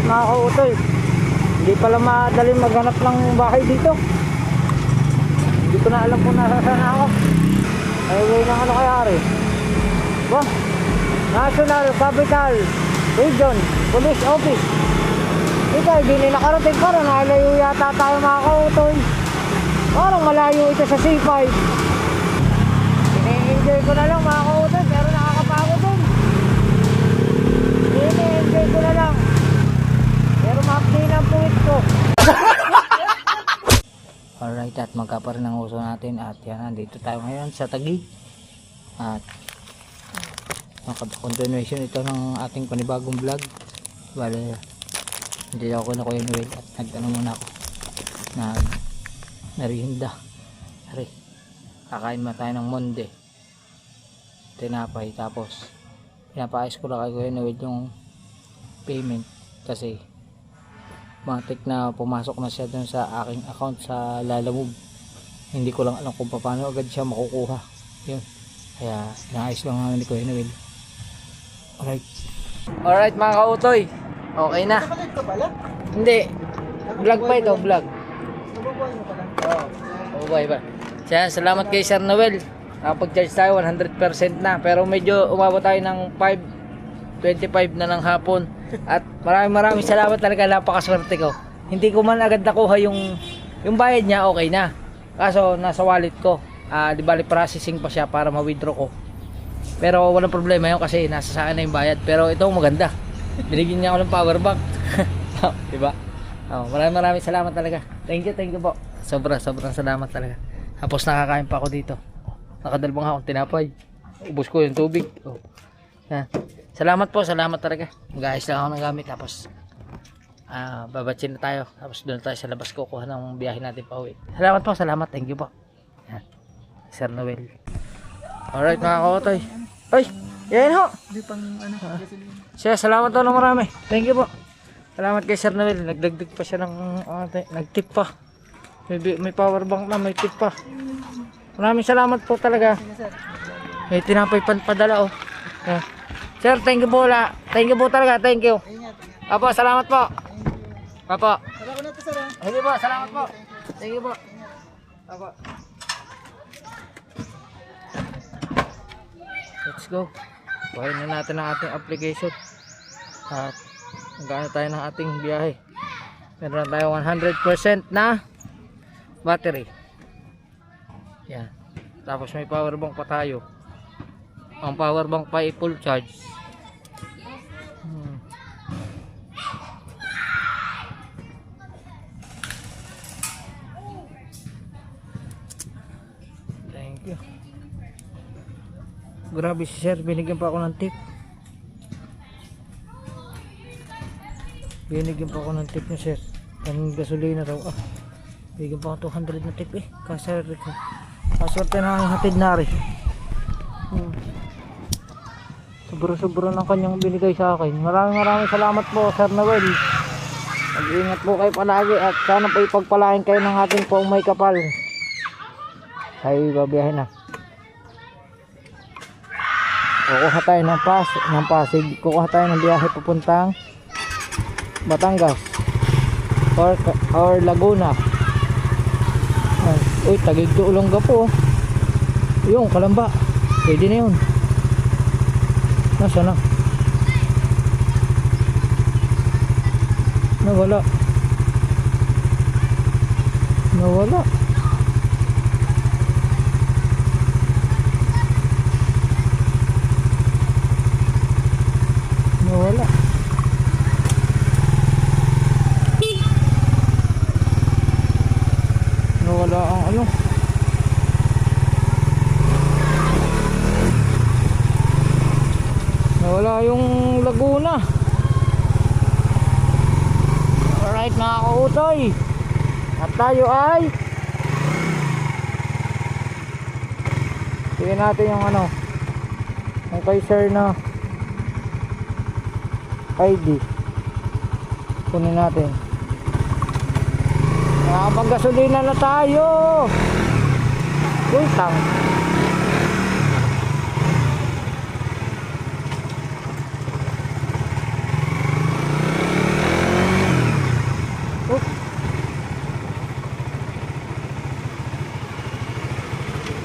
Alright mga kautoy, hindi pala madali maghanap ng bahay dito. Hindi ko na alam kung nasasaan ako. Highway ng ano kaya rin. Ba? National Capital Region Police Office. Ito, hindi nakarating pa rin. Nalayo yata tayo mga kautoy. Parang malayo ito sa C5. Ini-enjoy ko na lang mga kautoy, pero nakakapagod din. Ini-enjoy ko na lang. Pero makapin ang puwit ko. Alright, at magkapa rin ang uso natin. At yan, nandito tayo ngayon sa Taguig. At continuation ito ng ating panibagong vlog. Bale, hindi ako na Kuya Noel at nagtanong muna ako na merienda. Hari, kakain mo tayo ng monde, tinapay, tapos pinapaayos ko lang kay Kuya Noel yung payment kasi matik na pumasok na siya dun sa aking account sa Lalamove. Hindi ko lang alam kung paano agad siya makukuha yun, kaya inaayos lang namin ni Kuya Noel. Alright mga kautoy, okay na. Hindi, vlog pa ito, vlog. Oh, bye bye. Salamat kay Sir Noel. Nakapag-charge tayo 100% na, pero medyo umabot tayo ng 5:25 na ng hapon. At maraming salamat talaga, napakaswerte ko. Hindi ko man agad nakuha yung bayad niya, okay na. Kaso nasa wallet ko. Di bali processing pa siya para ma-withdraw ko. Pero walang problema yun kasi nasa sa akin na yung bayad. Pero ito maganda. Binigyan niya ako ng power bank. Diba? Maraming salamat talaga. Thank you po. Sobrang salamat talaga. Tapos nakakain pa ako dito. Nakadalbang akong tinapay. Ubus ko yung tubig. Salamat talaga. Mag-ayos lang ako ng gamit. Tapos babatsin na tayo. Tapos doon tayo sa labas kukuha ng biyahe natin pa uwi. Salamat. Thank you po. Sir Noel. Alright mga kautoy. Ay, yan ho. Siya, salamat na marami. Thank you po. Salamat kay Sir Noel. Nagdagdag pa siya ng nagtip pa. May power bank na, may tip pa. Maraming salamat po talaga. May tinapay padala oh. Sir, thank you po talaga. Thank you. Apo, salamat po. Apo. Sige po, salamat po. Thank you po. Apo. Let's go. Buhayin na natin ang ating application. At magkano tayo ng ating biyahe. Meron tayo 100% na battery. Yan. Tapos may power bank pa tayo. Ang power bank pa ay full charge. Thank you. Grabe si Sir, binigyan pa ako ng tip. Binigyan pa ako ng tip ni Sir. Ang gasolina raw. Binigyan pa ako 200 na tip Kasar ko. Kaswerte na ang hatid na rin. Sobra ng kanyang binigay sa akin. Maraming salamat po Sir Noel. Mag-ingat po kayo palagi at sana po ipagpalain kayo ng ating pong may kapal. Ay babiyahin na. Kukuha tayo ng Pasig. Kukuha tayo ng biyahe papuntang Batangas or Laguna. Uy, Taguig to Olonga po. Yung Kalamba. Pwede na yun. Nasaan na? Nawala. Nawala ang ano. Nawala yung Laguna. Alright mga kautoy. At tayo ay tingnan natin yung ano, yung kay Sir na ID. Kunin natin. Nakapag-gasolina na tayo. Uy, tang.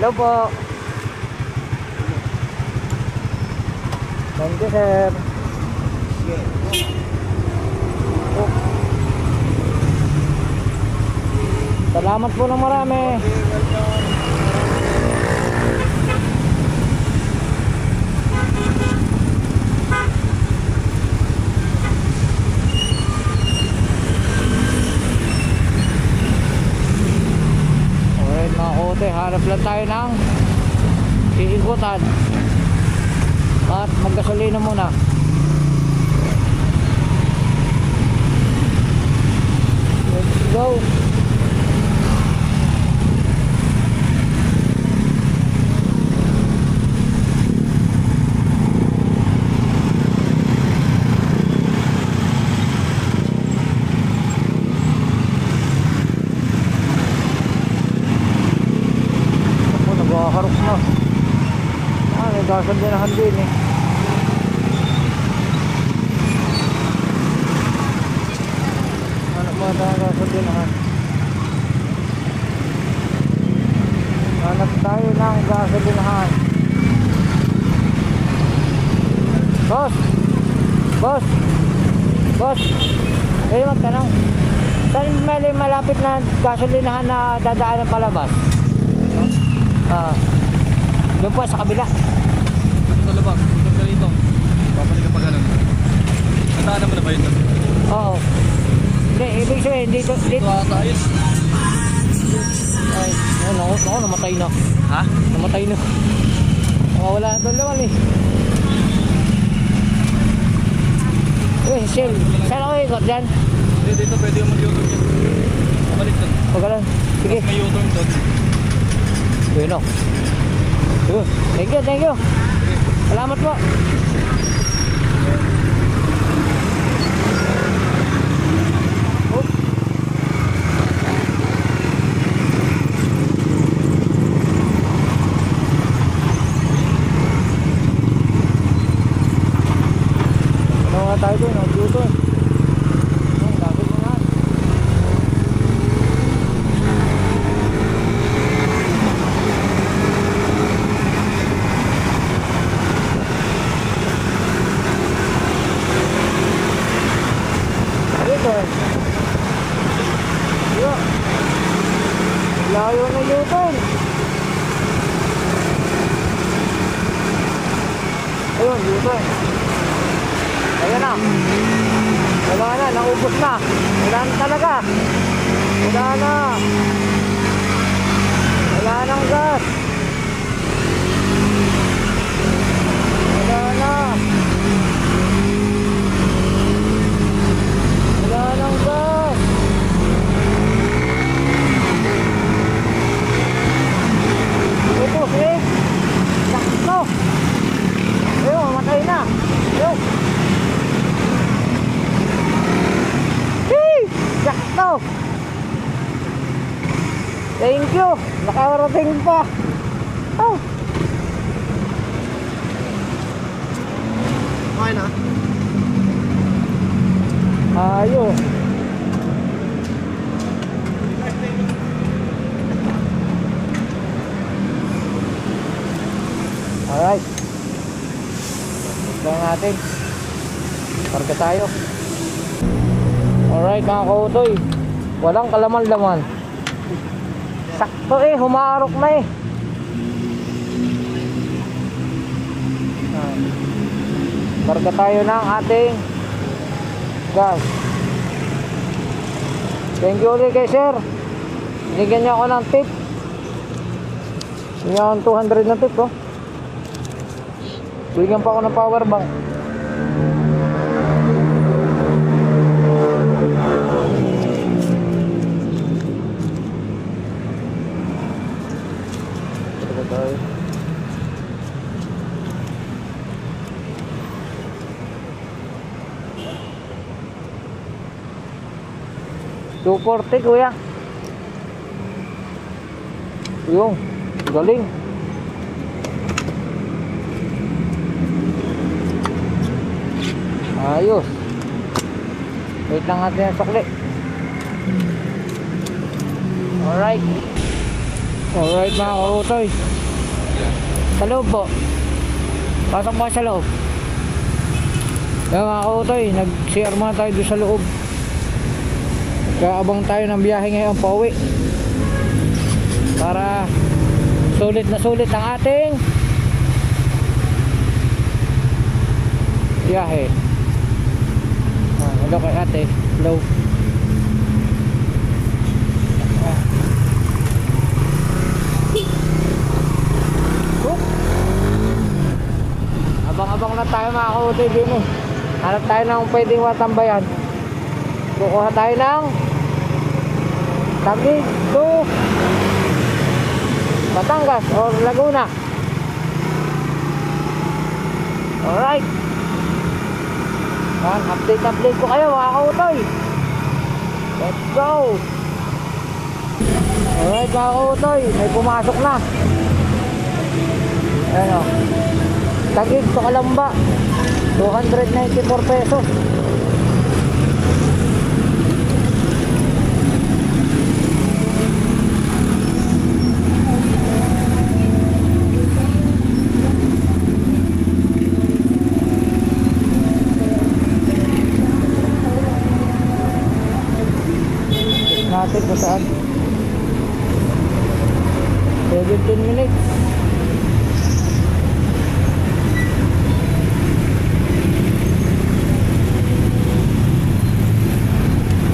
Hello po. Thank you, sir. Oh. Salamat po ng marami. Alright mga kote, harap lang tayo ng iikutan at maggasolina muna. Let's go. Nagkakarook na. May gasandinahan din eh. Hanap mo na gasandinahan. Hanap tayo ng gasandinahan. Boss! Boss! Boss! Kayo magtanong. Saan may malapit na gasolinahan na dadaanan palabas? Doon po sa kabila. Sa labas, doon ka rito. Babalik ka pa ganun. Nataanan mo na ba yun? Oo. Hindi, ibig sabihin, dito. Dito ata yun. Ay, ako, namatay na. Ha? Namatay na. Wala na doon naman eh. Eh, Shell, saan ako ikot dyan? Hindi, dito pwede yung mag-U-turn yun. Babalik doon. Pagkalan, sige. May U-turn doon. Yun o. Thank you, thank you. Salamat po. Ano nga tayo doon? Dito eh. Gagawin mo nga. Layo na U-turn. Ayun, U-turn. Ayan na. Wala na, naubos na. Wala na talaga. Wala na. Wala nang gas. Wala na. Wala nang gas. Ubos eh. Sakto. Ayun, mamatay na. Ayun. Sakto. Thank you. Nakarating pa. Oh. Okay na. Ayos. Alright. Ito natin. Karga tayo. Alright mga kautoy. Walang kalaman-laman. Sakto eh, humarok na eh. Karga tayo ng ating gas. Thank you ulit kay sir. Binigyan niya ako ng tip. Yung 200 na tip oh. Bigyan pa ako ng power bank. Ito tayo. $240 kuya. Yung galing. Ayos. Wait lang natin ang sukli. Alright. Alright mga kautoy. Sa loob po. Pasok po sa loob. Kaya mga kautoy, nag-CR muna tayo doon sa loob. Kaabang tayo ng biyahe ngayon pauwi. Para sulit na sulit ang ating biyahe. Hello kay ate. Hello. Abang-abang na tayo mga kautoy din eh. Hanap tayo ng pwedeng matambayan. Kukuha tayo ng Taguig to Batangas or Laguna. Alright. Update ko kayo mga kautoy. Let's go. Alright mga kautoy, may pumasok na. Ayan o. Taguig to Kalamba, 294 pesos. Natin kung saan 17 minutes.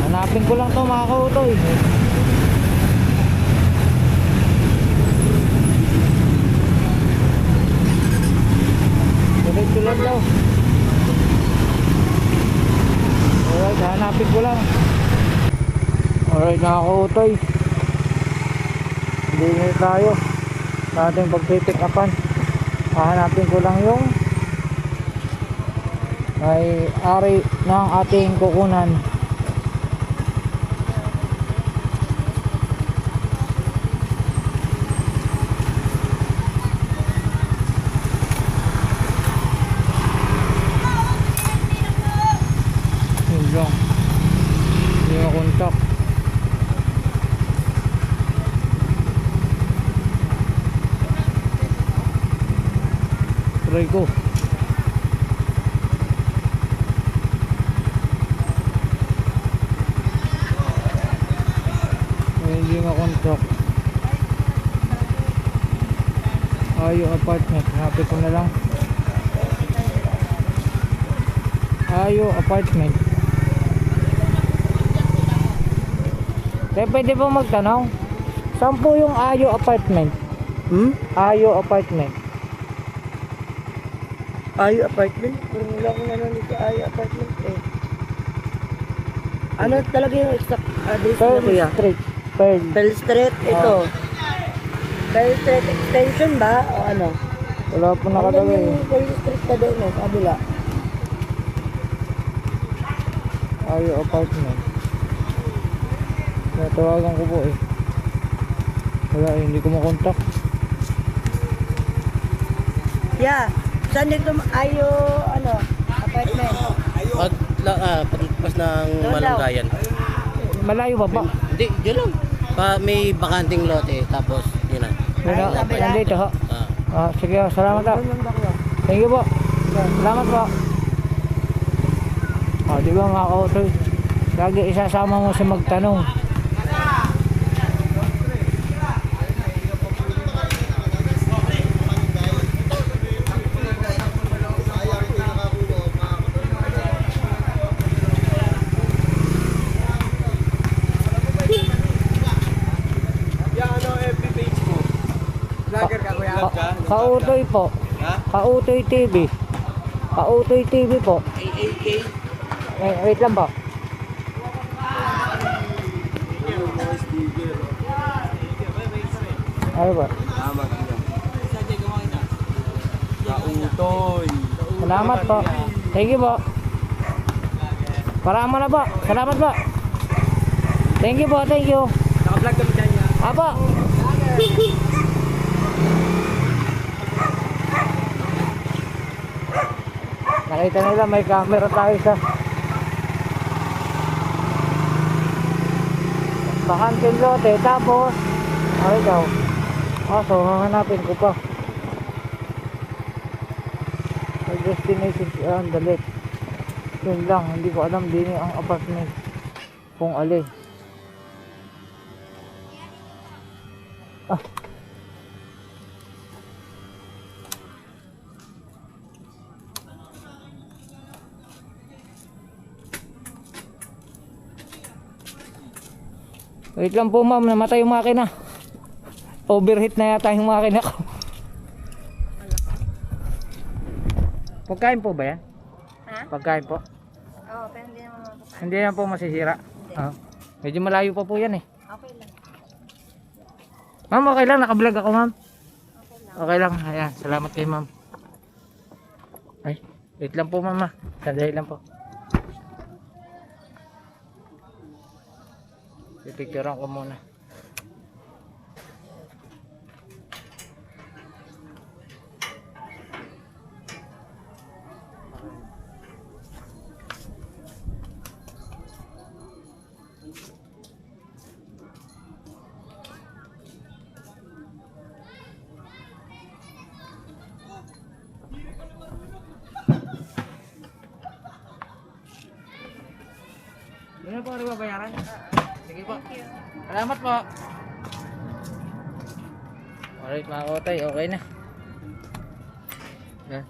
Hanapin ko lang to mga kautoy. Diretso lang daw. Alright, hanapin ko lang. Alright mga kautoy, hindi na tayo sa ating pagpipick upan. Hahanapin ko lang yung may ari ng ating kukunan. Yun lang, hindi makontak. Try ko. Hindi makontak. Ayo apartment. Hanapin ko na lang. Ayo apartment. Kaya pwede po magtanong, saan po yung Ayo apartment? Ayo apartment. Ayo apartment? Kung wala akong nanonood sa Ayo apartment eh. Ano talaga yung exact address na Pearl kuya? Street. Pearl. Pearl Street, ito. Pearl Street extension ba? O ano? Wala po nakalagay. Ano yung Pearl Street ka doon eh, kabila? Ayo apartment. Natawagan ko po eh. Wala eh, hindi ko makontak. Yeah. Saan dito Ayo, ano, apartment? Pagpas ng Doon daw. Malunggayan. Malayo ba ba? Hindi, dyan lang. May bakanting lote, tapos yun na. Wala, kabila. nandito ho. Ah. Sige, salamat po. Doon ba kuya? Thank you po. Salamat po. Di ba mga kautoy? Lagi isasama mo si magtanong. Kautoy po. Kautoy TV. Kautoy TV po. AAK. Wait lang po. Ano ba? Kautoy. Salamat po. Thank you po. Parama na po. Salamat po. Thank you po. Thank you. Naka-vlog kami dyan yan. Apo. Nakita nila may camera tayo sa bakanting lote. Tapos ay daw. So hahanapin ko pa. destination si Andalet. Yun lang, hindi ko alam din ang apartment kung alin. Ah. Wait lang po ma'am, namatay yung makina. Overheat na yata yung makina ko. Pagkain po ba yan? Ha? Pagkain po? Oo, pero hindi naman makapal. Hindi na po masisira. Ah. Medyo malayo pa po yan eh. Okay lang. Ma'am, okay lang. Nakablog ako ma'am. Okay lang. Okay lang. Ayan, salamat kayo ma'am. Ay, wait lang po ma'am. Sandali lang po. Pipicturean ko muna. Ano po rin babayaran? Sige po. Salamat po. Alright mga kotay, okay na. Yan.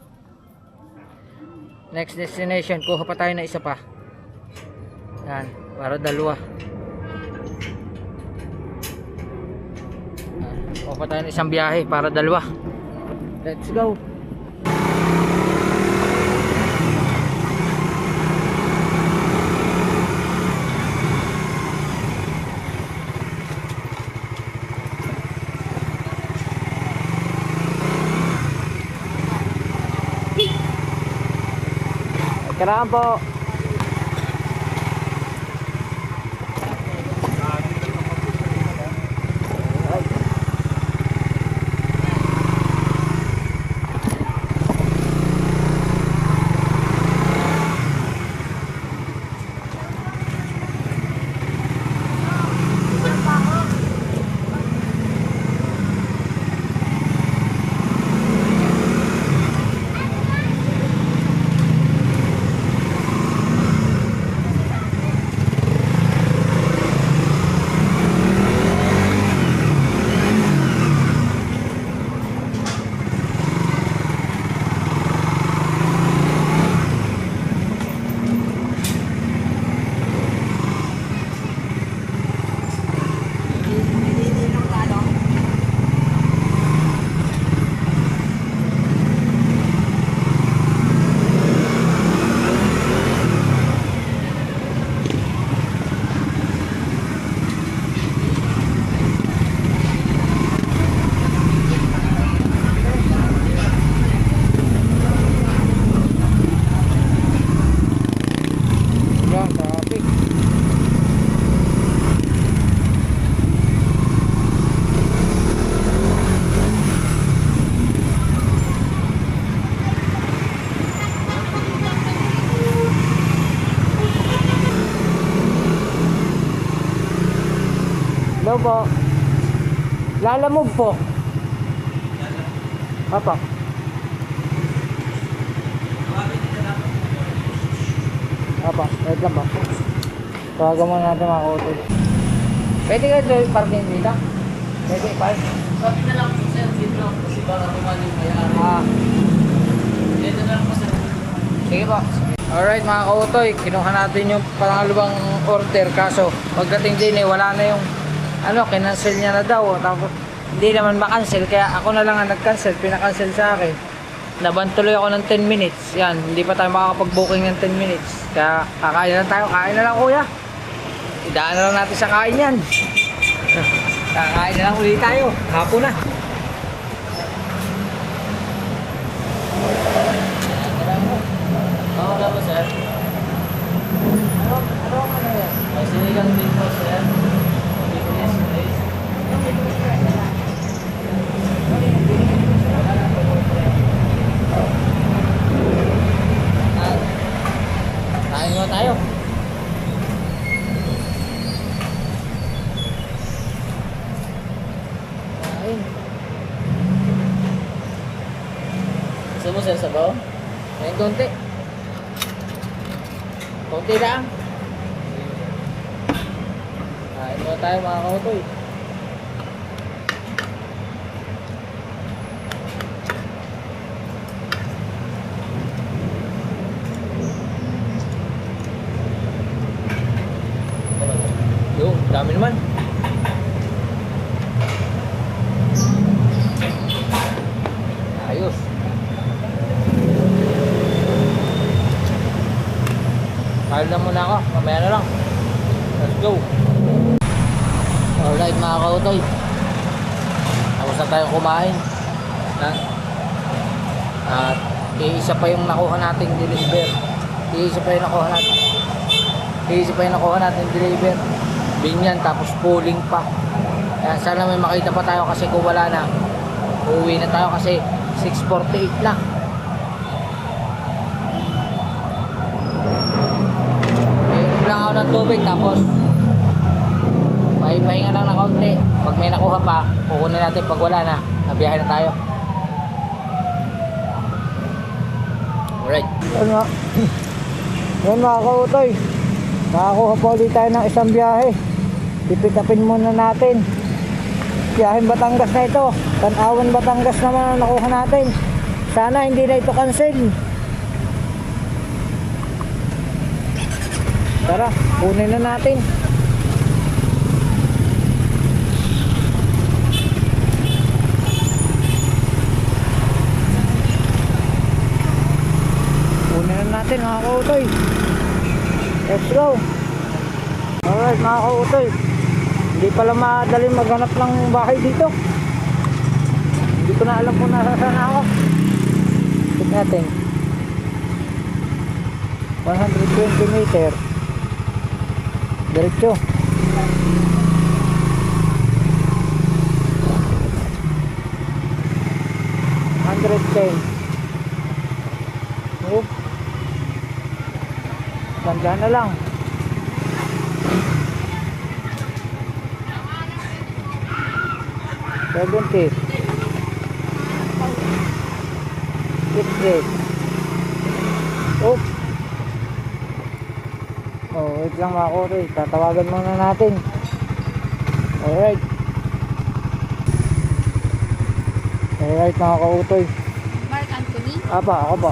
Next destination, kuha pa tayo na isa pa. Yan, para dalawa. Yan, kuha pa tayo na isang biyahe para dalawa. Let's go. Kailangan po. Hello po. Lalamove po. Apa? Apa? Wait lang ba? Tawagan muna natin mga hotel. Pwede ka doon parking dito? Pwede park? Sabi na lang po sir, dito lang kasi baka tumali kaya. Dito na lang po sir. Sige po. Alright mga kautoy, kinuha natin yung pangalawang order kaso pagdating din wala na yung kinancel niya na daw tapos hindi naman makancel kaya ako na lang ang nag-cancel, pinakancel sa akin. Naban tuloy ako ng 10 minutes. Yan, hindi pa tayo makakapag-booking ng 10 minutes. Kaya kakain na tayo, kain na lang kuya. Idaan na lang natin sa kain yan. Kakain na lang ulit tayo, hapon na. Wala po sir. Ano yan? May sinigang din po sir. Business place. Kain mo tayo. Kain. Gusto mo sir sabaw? Eh, Kahit konti. Konti lang. Kain muna tayo mga kautoy. Yo, dami naman. Ayos. Kain lang muna ako, mamaya na lang. Let's go. Alright mga kautoy. Tapos na tayong kumain. At iisa pa yung nakuha nating deliver. Iisa pa yung nakuha nating deliver. Binyan tapos pooling pa. Kaya sana may makita pa tayo kasi kung wala na, uuwi na tayo kasi 6:48 lang. Lang ako ng tubig tapos pahinga lang ng kaunti. Pag may nakuha pa, kukunin natin. Pag wala na, nabiyahe na tayo. Alright. Ano? Yan mga kautoy. Nakakuha pa ulit tayo ng isang biyahe. Pipitapin muna natin. Biyaheng Batangas na ito. Tanawan Batangas naman ang nakuha natin. Sana hindi na ito cancel. Tara, kunin na natin. Kunin na natin mga kautoy. Let's go. Alright mga kautoy. Hindi pala madali maghanap ng bahay dito. Hindi ko na alam kung nasasaan ako. Check natin. 120 meter. Diretso. 110. Oop. Tanda na lang. 70. 60. Oop. Oh, wait lang mga kautoy. Tatawagan muna natin. Alright. Alright mga kautoy. Mark Anthony, Apa, ako po.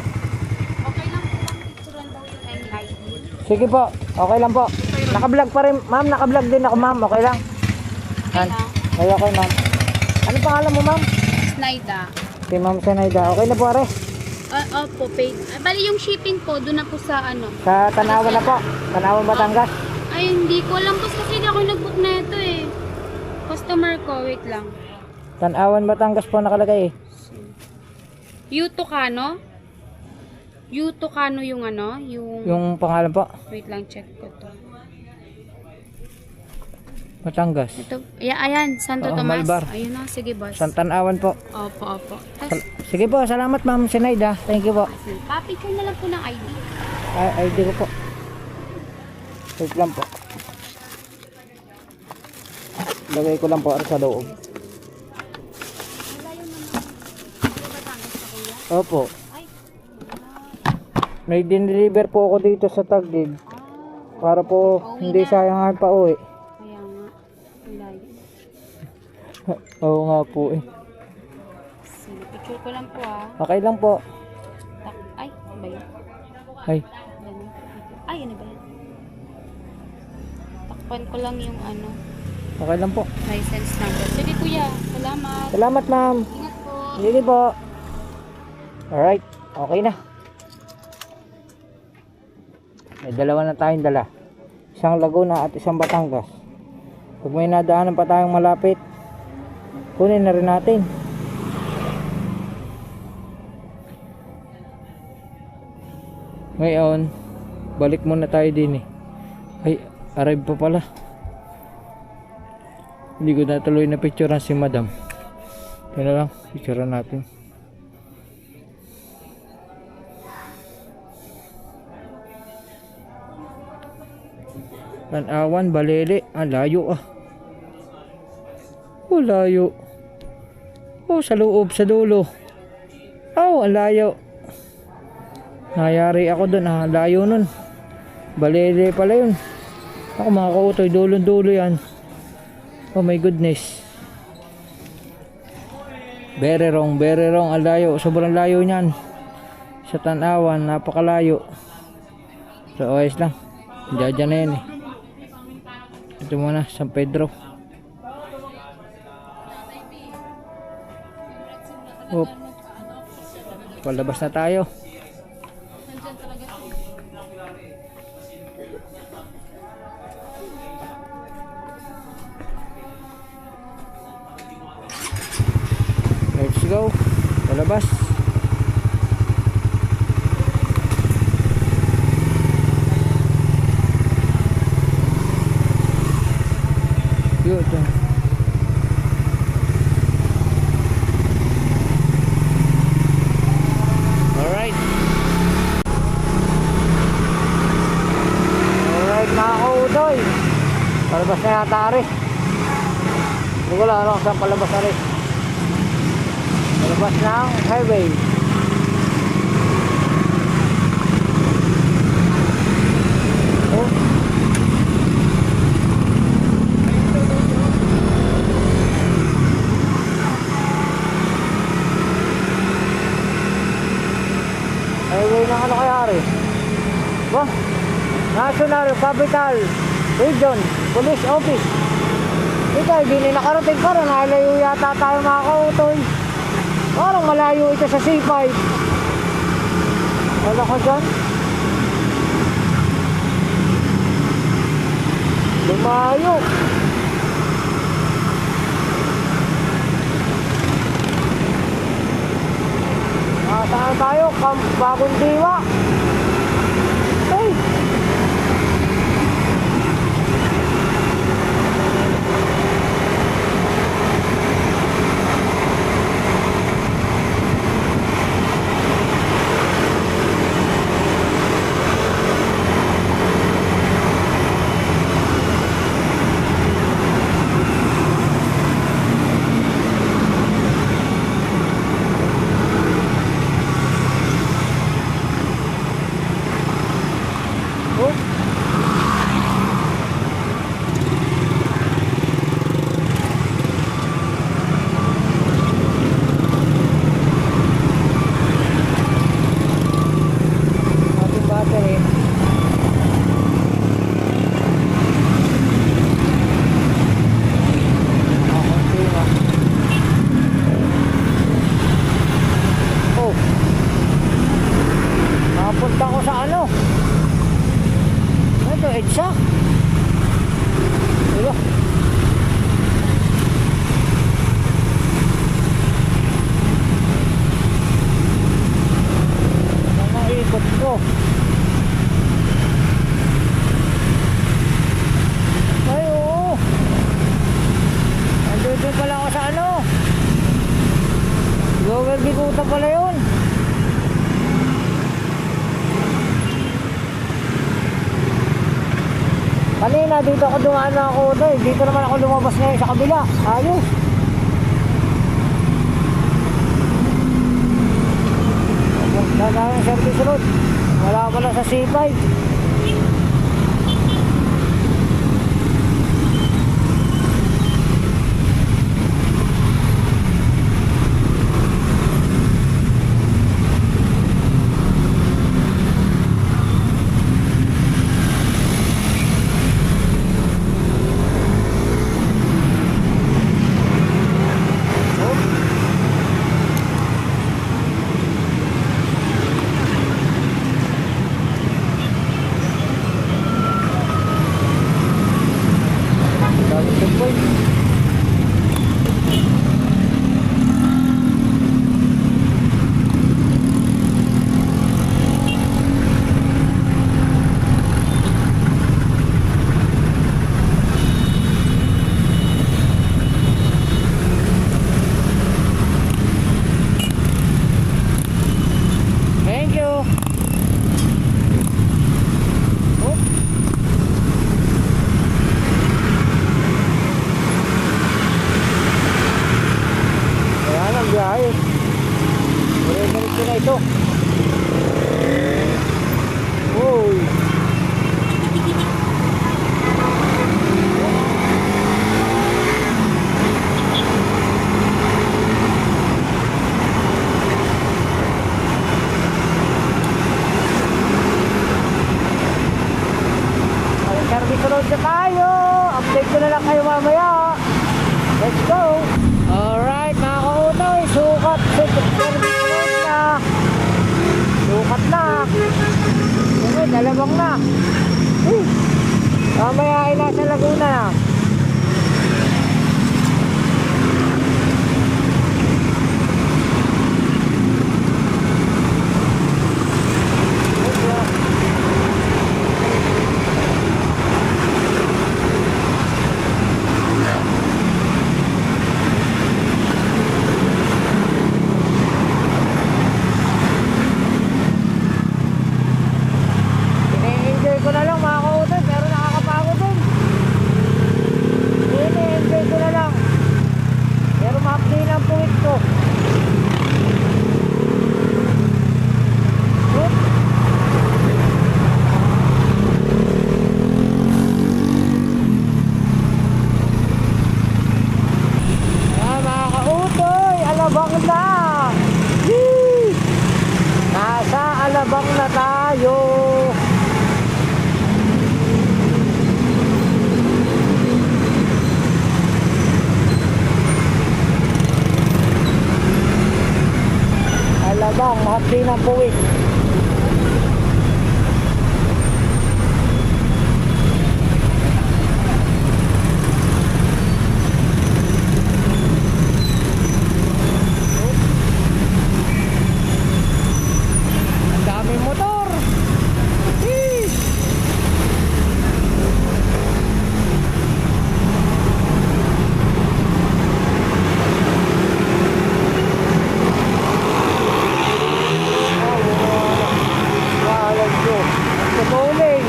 okay lang po bang picturean daw yung MID? Sige po, okay lang po. Naka-vlog pa rin, ma'am. Naka-vlog din ako, ma'am. Okay lang. Okay lang. Ay, okay, ma'am. Ano pangalan mo, ma'am? Snaida. Si Ma'am Sanaida. Okay na po, are. Opo, paid. Bali yung shipping po, doon na po sa ano. Sa Tanawan na po. Tanawan, Batangas. Ay, hindi ko alam po kasi hindi ako nag-book na ito eh. Customer ko, wait lang. Tanawan, Batangas po nakalagay eh. Yutukano? Yutukano yung ano? Yung pangalan po. Wait lang, check ko to. Batangas. Ito, ayan, Santo Oo, Tomas. Malbar. Ayun na, sige boss. Sa Tanawan po. Opo. Tapos, Sige po, salamat Ma'am Sanaida. Thank you po. pa-picture na lang po ng ID. Ay, ID ko po. Wait lang po. Lagay ko lang po sa loob. Opo. May dineliver po ako dito sa Taguig. Para po hindi sayang pa uwi. Kaya nga, ang layo. Oo nga po eh. Sige, picture ko lang po ah. Okay lang po. Ay, ano ba yun? Ay, Ganun. Ay, ano ba yun? Takpan ko lang yung ano, okay lang po. license number. Sige kuya, salamat. Salamat ma'am. Ingat po. Sige po. Alright, okay na. May dalawa na tayong dala. Isang Laguna at isang Batangas. Pag may nadaanan pa tayong malapit, kunin na rin natin. Ngayon, balik muna tayo din eh. Ay, arrive pa pala. Hindi ko natuloy na picturean si madam. Ito na lang, picturean natin. Tanawan, Balele. Ang layo ah. Oh, layo. Oh, sa loob, sa dulo. Oh, ang layo. Nayari ako dun, layo nun. Balele pala yun. Ako mga kautoy, dulo-dulo yan. Oh my goodness. Very wrong, ang layo. Sobrang layo niyan. Sa Tanawan, napakalayo. So ayos lang. Diyan na yan eh. Ito muna, San Pedro. Oop. Palabas na tayo. Let's go. Palabas. Yun. Alright. Alright mga kautoy. Palabas na yata rin. Hindi ko lang ano kung saan palabas na rin. Palabas ng highway. Oh. Highway ng ano kaya rin? Ba? National Capital Region Police Office. Ito, hindi nakarating ka rin. Nalayo yata tayo mga kautoy. Parang malayo ito sa C5. Wala ka dyan? Lumayo. Saan tayo? Bagong Diwa. Hey! Bikuta pala yun. Kanina dito ako dumaan na ako doon. Dito naman ako lumabas ngayon sa kabila. Ayos. Wala tayong service road. Wala pala sa C5. na tayo. Update ko na lang kayo mamaya. Let's go. Alright mga kautoy, sukat sa service road na. Sukat na. Okay, dalawang na. Mamaya ay nasa Laguna na. Ini-enjoy ko na lang mga kautoy, pero nakakapagod din. Ini-enjoy ko na lang. Pero ma-update ang puwit ko. Oop. Mga kautoy, alabang na. Yee! Nasa alabang na tayo. Alabang, mahapdi ng puwit. Ang daming motor. Yeesh! Walang ko. Ang tutuling.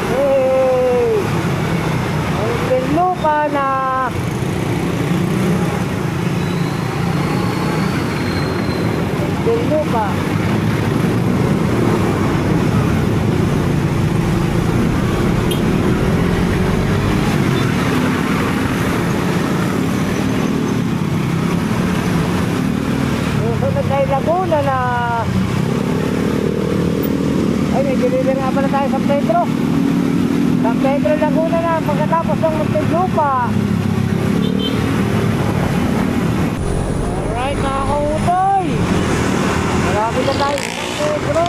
Hey! Ang pinlupa na. Ang pinlupa. Susunod ay Laguna na. Ay, may deliver nga pala tayo sa Pedro. San Pedro Laguna na pagkatapos ng Muntinlupa. Alright mga kautoy, malapit na tayo sa San Pedro.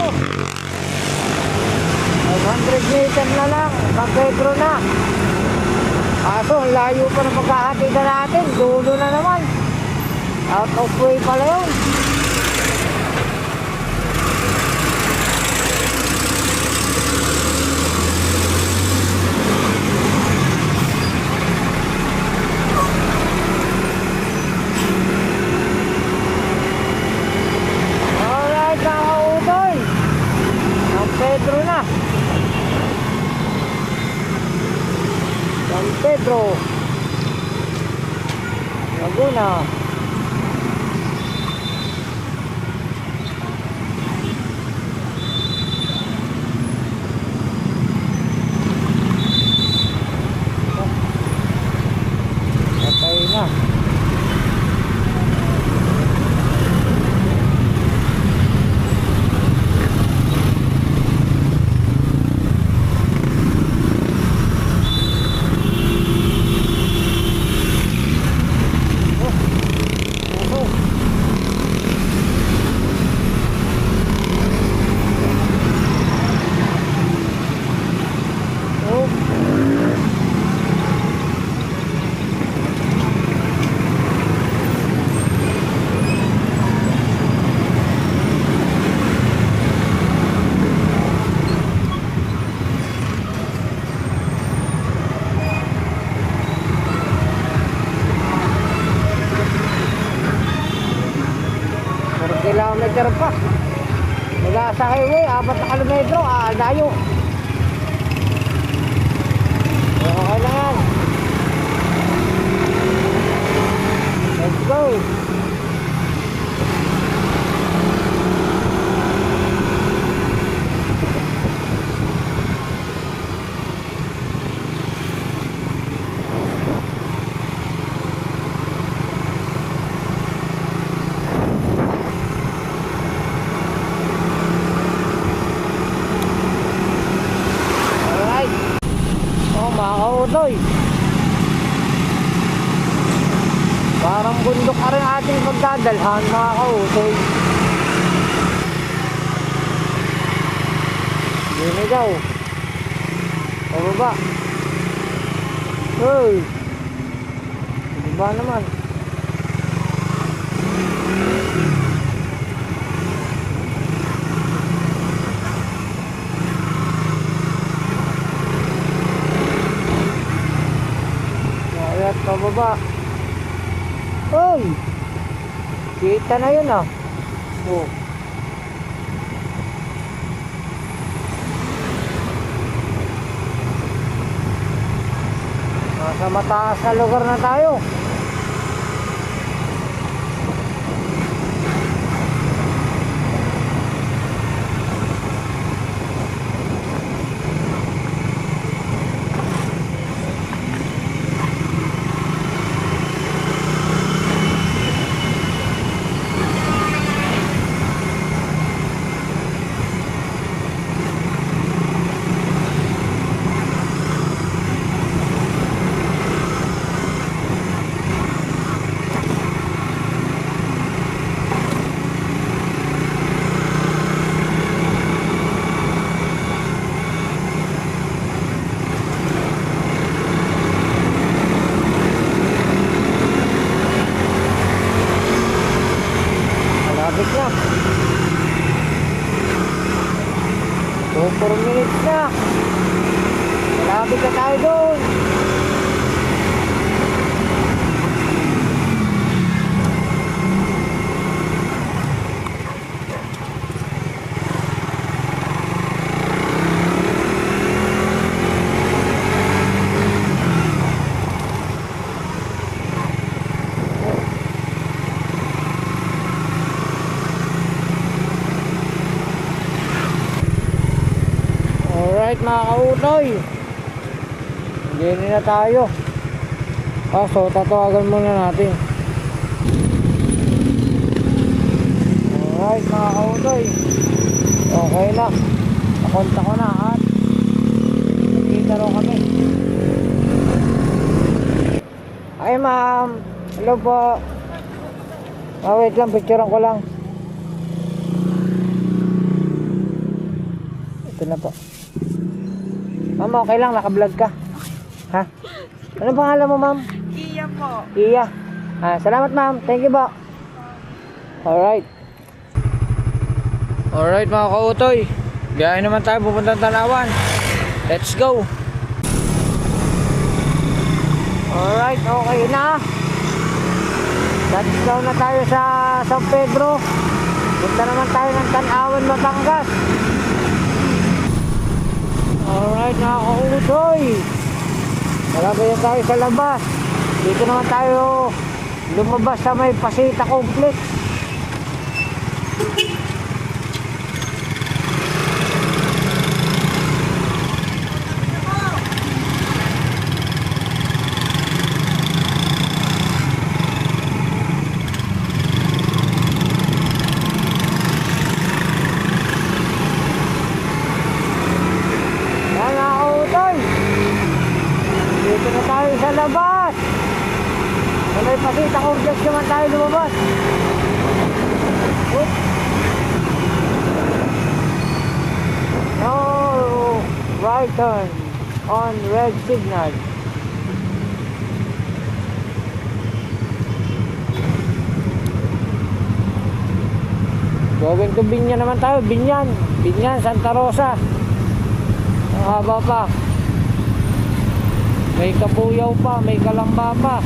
500 meter na lang, San Pedro na. Kaso ang layo pa ng pagkakatigan natin, dulo na naman. Out of way pala yun. Alright mga kautoy, San Pedro na. San Pedro Laguna. Patay na. Kilometer pa. Mula sa highway, 4 na kilometro, layo. kautoy. Parang bundok ka rin ating pagdadalhan mga kautoy. Hindi daw. Pababa. Uy. Diba naman? Ayan, pababa. Uy. Kita na yun ah. Oh. Nasa mataas na lugar na tayo. Malapit na. 4 minutes na. Malapit na tayo doon. Alright mga kautoy, hindi na tayo. So tatawagan muna natin. Alright mga kautoy, okay na, nakonta ko na at nakita rin kami. Ay ma'am, hello po. Wait lang, picturean ko lang. Ito na po. Ma'am, okay lang, naka-vlog ka. Ha? Ano pangalan mo, ma'am? Iya po. Iya. Salamat, ma'am. Thank you po. Alright. Alright, mga kautoy. Biyahe naman tayo pupuntang Tanawan. Let's go. Alright, okay na. Let's go na tayo sa San Pedro. Punta naman tayo ng Tanawan, Batangas. Alright mga kautoy, malapit na tayo sa labas. Dito naman tayo lumabas sa may Pasita Complex. Dito na tayo sa labas. Sa may Pasita Complex naman tayo lumabas. Oops. No right turn on red signal. Going to Binyan naman tayo. Binyan, Santa Rosa. Ang haba pa. May Kapuyaw pa, may Kalamba pa.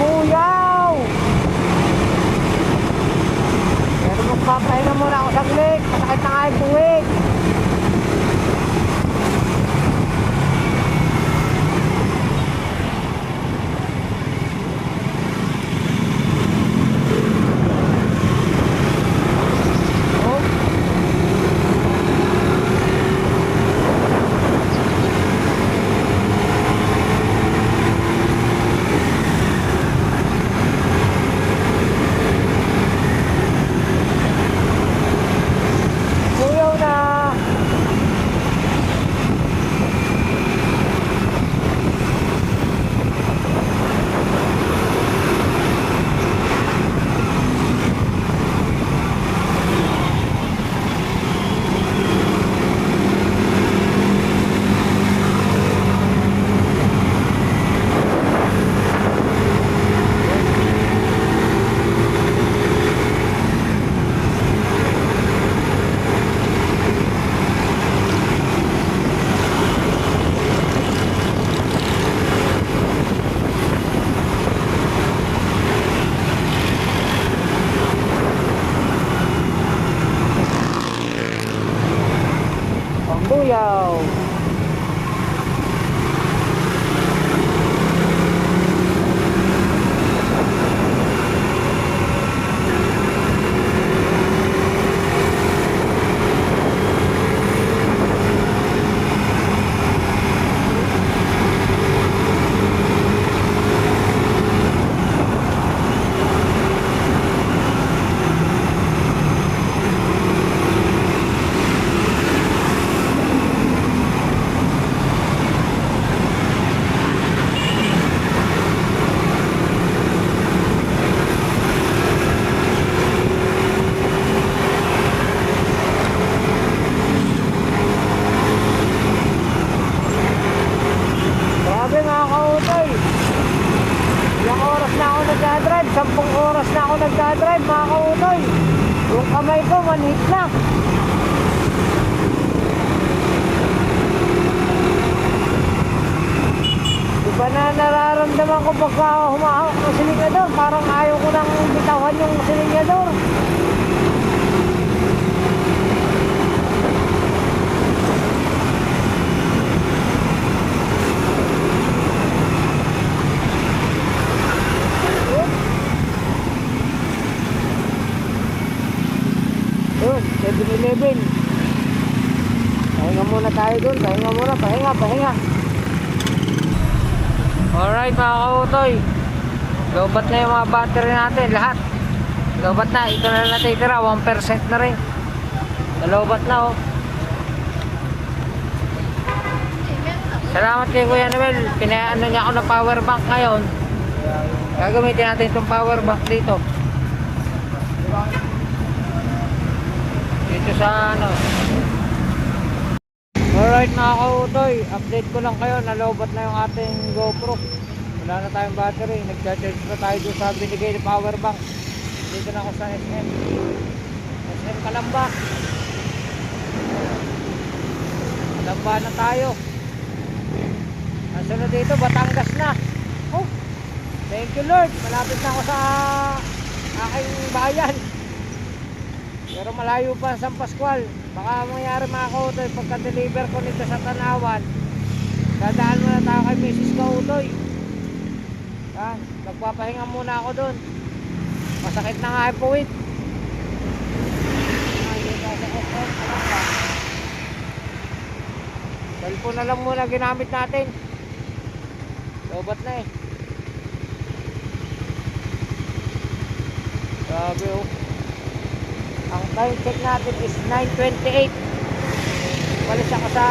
Pambuyaw! Pero magpapahinga muna ako saglit. Masakit na nga yung buwig. Buyaw na! Pambuyaw! Grabe mga kautoy. Ilang oras na ako nagdadrive? 10 oras na ako nagdadrive mga kautoy. Yung kamay ko, 1 hit na. Iba na nararamdaman ko pagka humahawak ng silinyador. Parang ayaw ko nang bitawan yung silinyador. Yun, 7-Eleven. Pahinga muna tayo dun. Pahinga muna. Pahinga. Alright mga kautoy. Lobat na yung mga battery natin. Lahat. Lobat na. Ito na lang natitira. 1% na rin. Nalobat na oh. Salamat kay Kuya Noel. Pinaano niya ako ng power bank ngayon. Gagamitin natin itong power bank dito. Dito sa ano. Alright mga kautoy, update ko lang kayo, nalobat na yung ating GoPro. Wala na tayong battery, nag-charge na tayo doon sa binigay na power bank. Dito na ako sa SM Kalamba. Kalamba na tayo. Nasunod dito, Batangas na. Oh, thank you Lord, malapit na ako sa aking bayan. Pero malayo pa sa San Pascual. Baka mangyari mga kautoy pagka-deliver ko nito sa Tanawan. Dadaan muna tayo kay Mrs. Kautoy. Nagpapahinga muna ako doon. Masakit na nga yung puwit. Cellphone na lang muna ginamit natin. Lobat na eh. Grabe oh. Ang time check natin is 9:28. Walis ako sa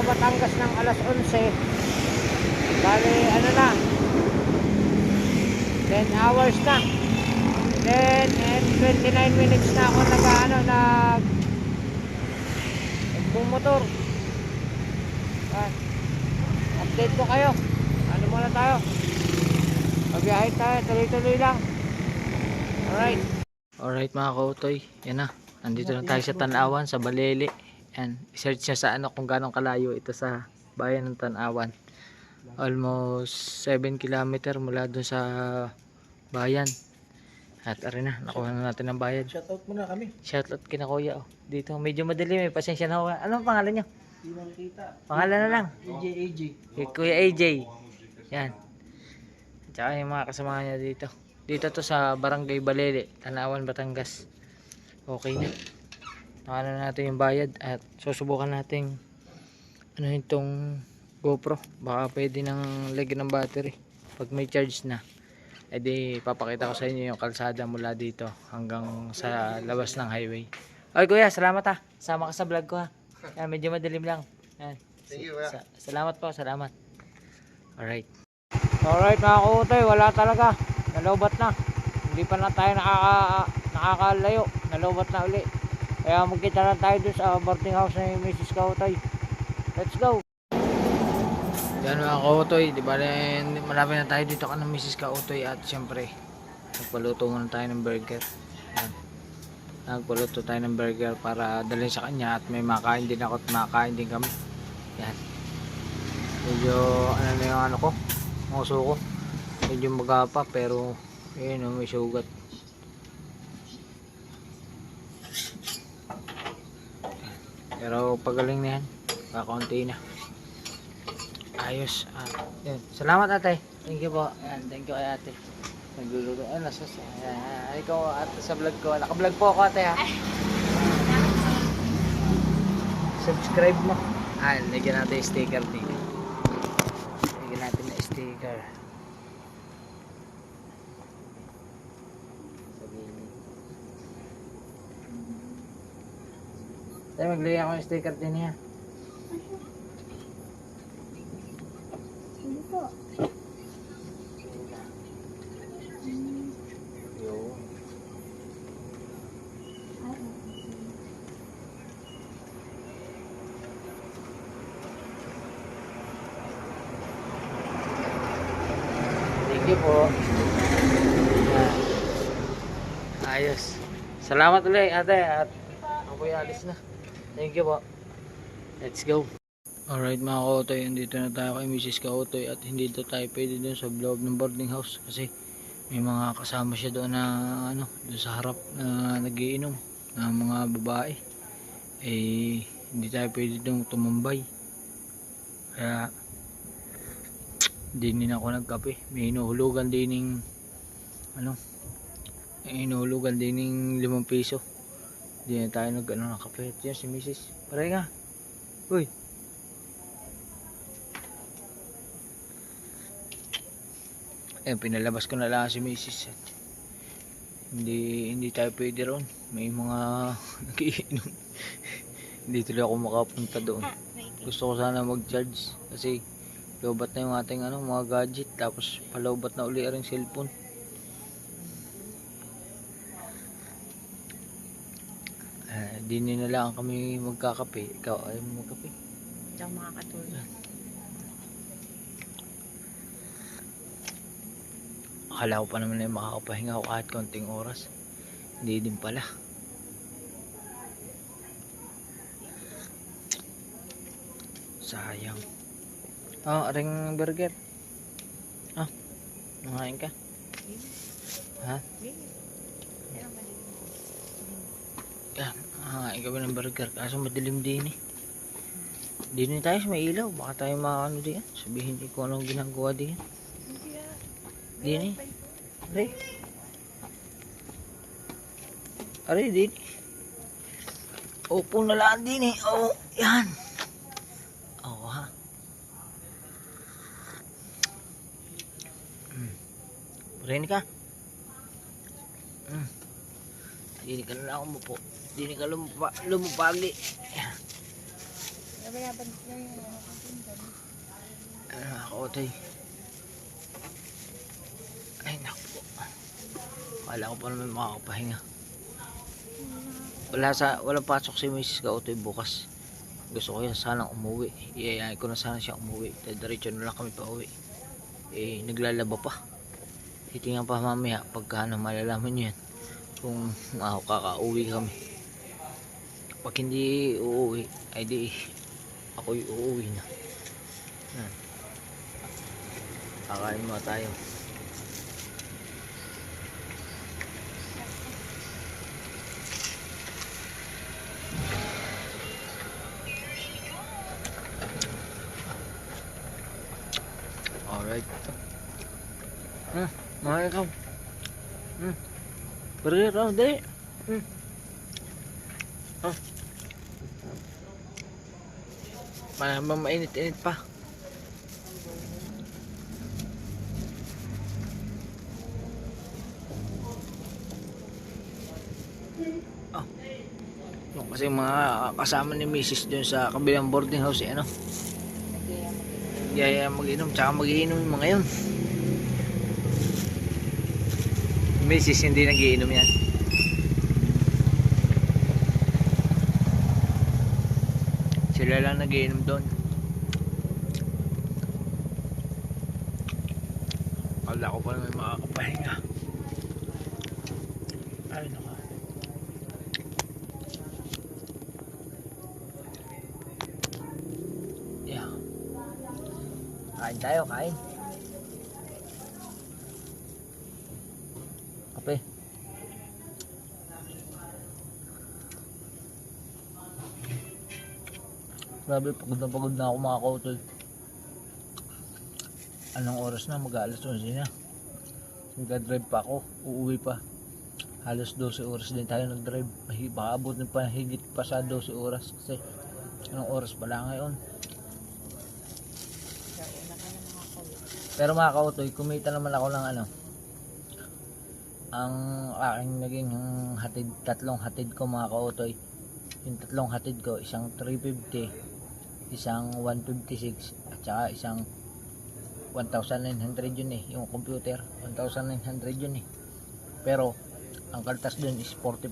Batangas ng alas 11. Bali ano na, 10 hours na. Then and 29 minutes na ako nagbumotor. Update ko kayo. Ano muna tayo? Magbiyahe tayo, tuloy-tuloy lang. Alright mga kautoy, yan na. Nandito na tayo sa Tanawan, sa Balele. And search niya sa ano kung gaano kalayo ito sa bayan ng Tanawan. Almost 7 kilometer mula dun sa bayan. At arin na, nakuha na natin ang bayad. Shoutout muna kami. Shoutout kina kuya. Oh. Dito, medyo madilim eh. Pasensya na ako. Anong pangalan nyo? Hindi makikita. Pangalan na lang. AJ. Kay Kuya AJ. Yan. Tsaka yung mga kasama niya dito. Dito to sa Barangay Balele, Tanawan, Batangas. Okay na. Nakano na natin yung bayad at susubukan natin ano itong GoPro. Baka pwede nang lagyan ng battery pag may charge na. E di papakita ko sa inyo yung kalsada mula dito hanggang sa labas ng highway. Oy kuya, salamat ha. Sama ka sa vlog ko ha. Yan, medyo madilim lang. Yan. Salamat po, salamat. Alright. Alright mga kautoy, wala talaga. Nalobat na. Hindi pa na tayo nakakalayo. Nalobat na uli. Kaya magkita na tayo dun sa boarding house ni Mrs. Kautoy. Let's go. Yan mga kautoy, di ba malapit na tayo dito ka ng Mrs. Kautoy at syempre nagpaluto muna tayo ng burger. Yan. Nagpaluto tayo ng burger para dalhin sa kanya at may makain din ako at makain din kami. Yan. Medyo ano na yung ano ko, nguso ko. Medyo magapa pero yun may sugat. Pero pagaling na yan, kakaunti na. Ayos. Yan. Salamat ate. Thank you po. Yan, thank you kay ate. Nagluluto. Nasas. Ikaw ate sa vlog ko. Naka-vlog po ako ate ha. Subscribe mo. Lagyan natin yung sticker dito. Lagyan natin yung sticker. Tayo maglagay ako yung sticker din niya. Thank you po. Ayos. Salamat ulit ate at ako yung alis na. Thank you po. Let's go. Alright mga kautoy, andito na tayo kay Mrs. Kautoy at hindi to tayo pwede dun sa loob ng boarding house kasi may mga kasama siya doon na ano, doon sa harap na nagiinom na mga babae. Eh hindi tayo pwede doon tumambay. Kaya din ako nagkape. May hinuhulugan din ano, may hinuhulugan din 5 piso. Hindi na tayo nag ano, nakape. Yan si Mrs. Paray nga. Uy. Eh, pinalabas ko na lang si Mrs. Hindi tayo pwede ron. May mga nagiinom. Hindi tuloy ako makapunta doon. Gusto ko sana mag-charge kasi lobat na yung ating ano, mga gadget tapos palobat na uli ang cellphone. Di na lang kami magkakape. Ikaw ay magkape? Hindi ako makakatulog. Akala ko pa naman na makakapahinga ako kahit konting oras. Hindi din pala. Sayang. Aring burger. Nangain ka? Ha? Nangain kami ng burger. Kaso madilim din eh. Hindi tayo sa may ilaw. Baka tayo makakano din. Sabihin ko kung anong ginagawa din. Dini. Aray. Aray din. Upo na lang din eh. Oh, yan. Oh, ha. Parin ka. Dini ka na lang umupo. Dini ka lumupagi. Ako tayo. Ay naku. Akala ko pa naman makakapahinga. Walang pasok si Mrs. Kautoy bukas. Gusto ko yan sanang umuwi. Iyayain ko na sana siya umuwi. Diretso na lang kami pa uwi. Eh naglalaba pa. Titingnan pa mamaya pagka ano, malalaman nyo yan kung kakauwi kami. Pag hindi uuwi ay di ako yung uuwi na. Kakain mo tayo. Alright. Mga ikaw. Burger, dali. Para mainit-init pa. Yung kasi mga kasama ni Mrs. dun sa kabilang boarding house ano. Yaya mag-inom, tsaka mag-iinom yung mga yun. Mrs. hindi nag-iinom yan. Sila lang nag-iinom doon. Kala ko pa naman makakapahinga. Ay naka. Yeah. Kain tayo, kain. Kape. Grabe, pagod na ako mga kautol. Anong oras na? Mag-aalas 11 na. Nag-drive pa ako, uuwi pa. Halos 12 oras din tayo nag-drive. Baka abutin pa higit pa sa 12 oras kasi anong oras pala ngayon. Pero mga kautoy, kumita naman ako ng ano. Ang aking naging hatid, tatlong hatid ko mga kautoy. Yung tatlong hatid ko, isang 350, isang 156, at saka isang 1,900 yun eh. Yung computer, 1,900 yun eh. Pero, ang kaltas dun is 20%.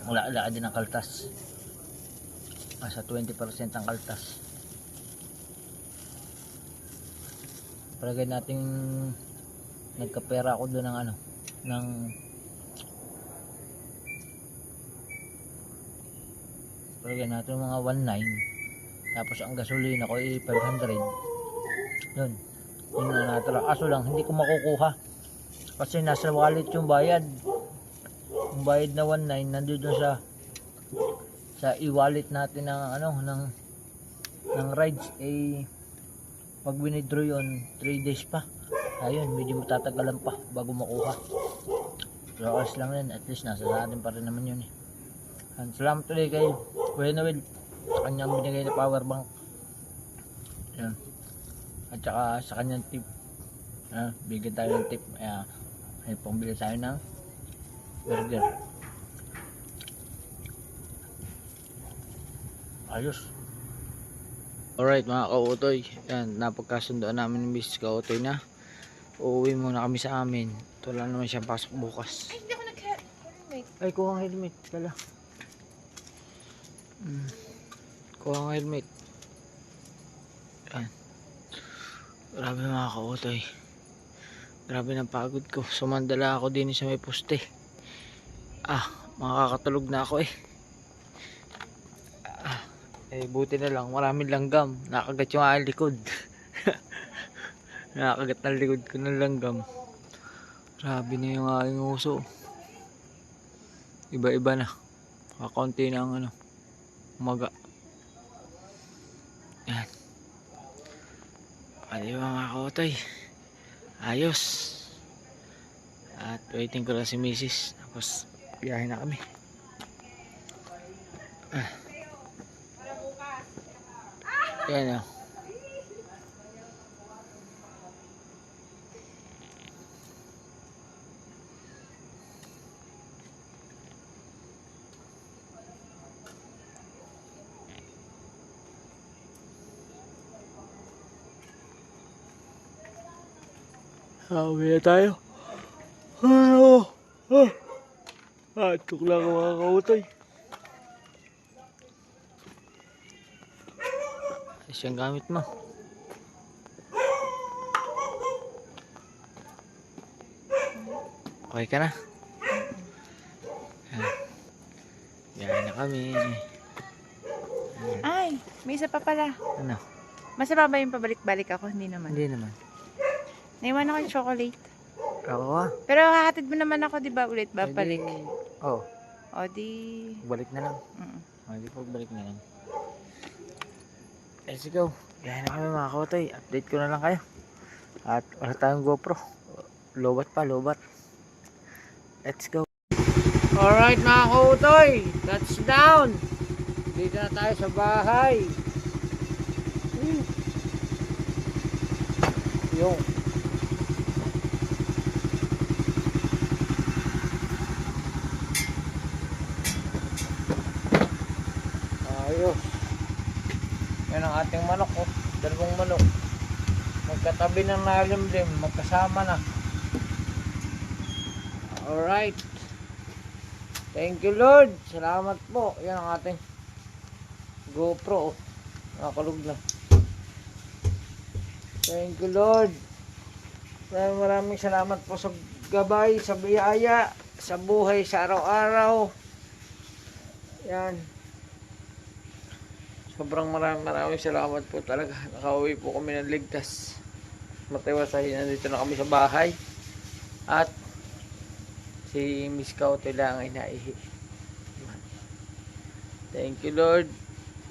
Wala din ang kaltas. Sa 20% ang kaltas. Palagay natin nagkapera ako doon ng ano, ng palagay natin mga 1,900. Tapos ang gasolina ko ay 500. Yun na natala. Aso lang hindi ko makukuha kasi nasa wallet yung bayad. Yung bayad na 1,900 nandoon sa e-wallet natin ng ano ng rides pag winidraw yun 3 days pa. Ayun, medyo matatagalan pa bago makuha. So oras lang yun, at least nasa sa atin pa rin naman yun eh. And salamat ulit kay Kuya Noel sa kanyang binigay na power bank. Yan. At saka sa kanyang tip. Bigyan tayo ng tip. Ay pambili tayo ng burger. Ayos. Alright mga kautoy. Yan, napagkasundoan namin ng Mrs. Kautoy na uuwi muna kami sa amin. Wala naman siyang pasok bukas. Ay, hindi ako nag-helmet. Ay, kuha ang helmet. Dala. Kuha ang helmet. Yan. Grabe mga kautoy. Grabe ng pagod ko. Sumandala ako din sa may poste. Makakatulog na ako eh. Buti na lang. Maraming langgam. Nakagat yung aking likod. Nakagat ng likod ko ng langgam. Grabe na yung aking uso. Iba-iba na. Kakaunti na ang ano. Umaga. Yan. Ayaw mga kautoy. Ayos. At waiting ko lang si Mrs. Tapos biyahe na kami. Yan o. Uwi na tayo. Atok lang ang mga kautoy. Siyang gamit mo. Okay ka na? Biyahe na kami. Ay, may isa pa pala. Ano? Masama ba yung pabalik-balik ako? Hindi naman. Hindi naman. Naiwan ako yung chocolate. Ako Pero hahatid mo naman ako, di ba, ulit babalik? Oo. O di... Balik na lang. Mm. Hindi po balik na lang. Let's go. Gaya na kami mga kautoy. Update ko na lang kayo. At wala tayong GoPro. Lobat pa, lobat. Let's go. Alright mga kautoy. Touchdown. Dito na tayo sa bahay. Yung. Ayos. Yan ang ating manok, oh. Dalawang manok. Magkatabi ng nalimlim, magkasama na. Alright. Thank you Lord. Salamat po. Yan ang ating GoPro, oh. Nakakalug na. Thank you Lord. Maraming salamat po sa gabay, sa biyaya, sa buhay, sa araw-araw. Yan. Sobrang maraming salamat po talaga. Nakauwi po kami ng ligtas. Matiwasahin, nandito na kami sa bahay. At si Miss Kautoy lang ay naihi. Thank you Lord.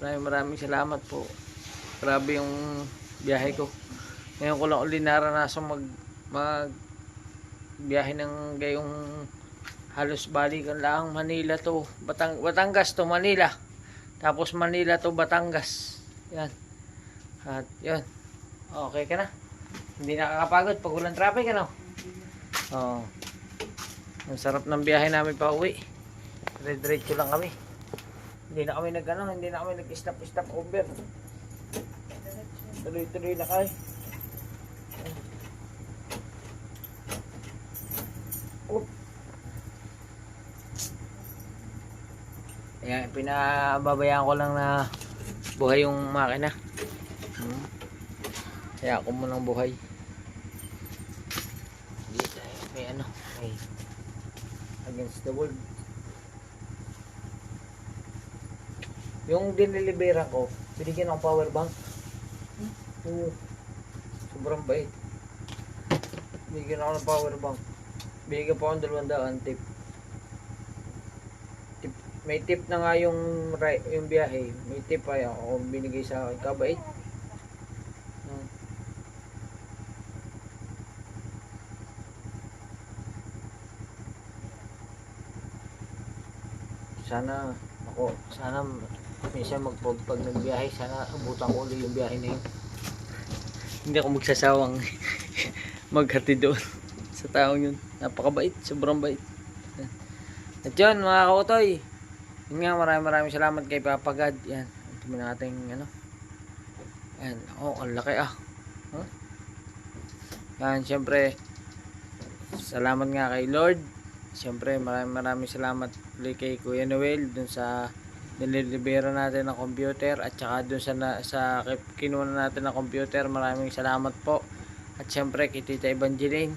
Maraming salamat po. Grabe yung biyahe ko. Ngayon ko lang uli naranasan mag biyahe ng gayong halos balikan lang. Manila to Batangas to Manila. Tapos Manila to Batangas. Yan. At yun. Okay ka na? Hindi nakakapagod pag walang traffic, ano? Oo. Ang sarap ng biyahe namin pa uwi. Diretso lang kami. Hindi na kami nag-stop over. Tuloy-tuloy na kayo. Ayan, pinababayaan ko lang na buhay yung makina. Kaya ako munang buhay. May against the world. Yung dinilibera ko, binigyan ng power bank. Sobrang bait. Binigyan ako ng power bank. Binigyan pa akong 200 tip. May tip na nga yung biyahe. May tip pa ako binigay sa akin. Kabait. Sana minsan pag nagbiyahe, sana abutan ko ulit yung biyahe na yun. Hindi ako magsasawang maghati doon sa taong yun. Napakabait, sobrang bait. At yun mga kautoy, yun nga, maraming salamat kay Papa God. Yan, ito mo natin yan, ang laki yan, syempre salamat nga kay Lord. Syempre maraming salamat ulit kay Kuya Noel dun sa nililibera natin ng computer, at saka dun sa kinuha natin ng computer. Maraming salamat po. At syempre kay Tita Evangeline,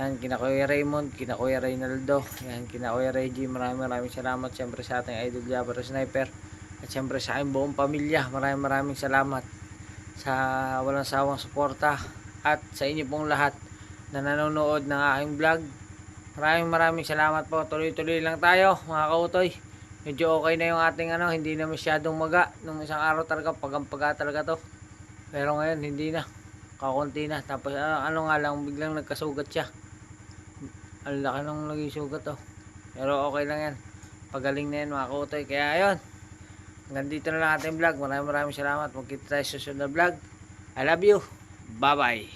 yan, kina Kuya Raymond, kina Kuya Reynaldo, yan, kina Kuya Reggie, maraming salamat. Syempre sa ating idol Jabber Sniper, at syempre sa aking buong pamilya, maraming salamat sa walang sawang suporta, at sa inyo pong lahat na nanonood ng aking vlog. Maraming salamat po. Tuloy-tuloy lang tayo mga kautoy. Medyo okay na yung ating hindi na masyadong maga. Nung isang araw talaga paga talaga to. Pero ngayon hindi na. Kakunti na. Tapos nga lang, biglang nagkasugat siya. Ang laki nung naging sugat to. Pero okay lang yan. Pagaling na yan mga kautoy. Kaya ayun. Hanggang dito na lang ating vlog. Maraming salamat. Magkita tayo sa susunod na vlog. I love you. Bye bye.